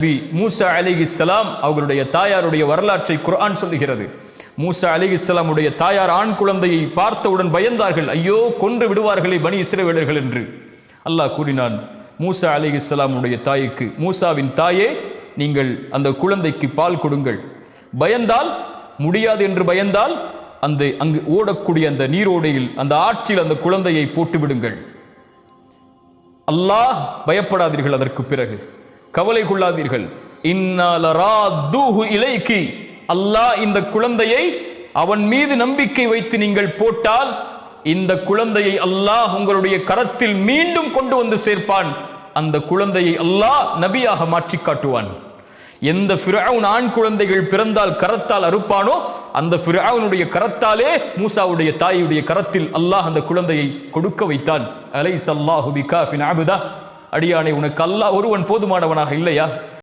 நபி மூசா அலைஹிஸ்ஸலாம் அவர்களுடைய தாயாருடைய வரலாற்றை குர்ஆன் சொல்லுகிறது. மூசா அலைஹிஸ்ஸலாமுடைய தாயார் ஆண் குழந்தையை பார்த்தவுடன் பயந்தார்கள். ஐயோ, கொன்று விடுவார்களே பனி இஸ்ரவேலர்கள் என்று. அல்லாஹ் கூறினான் மூசா அலைஹிஸ்ஸலாமுடைய தாய்க்கு, மூசாவின் தாயே, நீங்கள் அந்த குழந்தைக்கு பால் கொடுங்கள். பயந்தால், முடியாது என்று பயந்தால் அங்கு ஓடக்கூடிய அந்த நீரோடையில், அந்த ஆற்றில் அந்த குழந்தையை போட்டு விடுங்கள். அல்லாஹ் பயப்படாதீர்கள், அதற்கு பிறகு கவலை கொள்ளாதீர்கள். இன்னா லராதுஹு இலைக்கி, அல்லாஹ் இந்த குழந்தையை அவன் மீது நம்பிக்கை வைத்து நீங்கள் போட்டால் இந்த குழந்தையை அல்லாஹ் உங்களுடைய கரத்தில் மீண்டும் கொண்டு வந்து சேர்ப்பான். அந்த குழந்தையை அல்லாஹ் நபியாக மாற்றி காட்டுவான். எந்த ஃபிரௌன் ஆண் குழந்தைகள் பிறந்தால் கரத்தால் அறுப்பானோ, அந்த ஃபிரௌனுடைய கரத்தாலே மூசாவுடைய தாயுடைய கரத்தில் அல்லாஹ் அந்த குழந்தையை கொடுக்க வைத்தான். அலைஸல்லாஹு பிகாஃபின் அப்தா, அடியானே, உனக்கு அல்லாஹ் ஒருவன் போதுமானவனாக இல்லையா?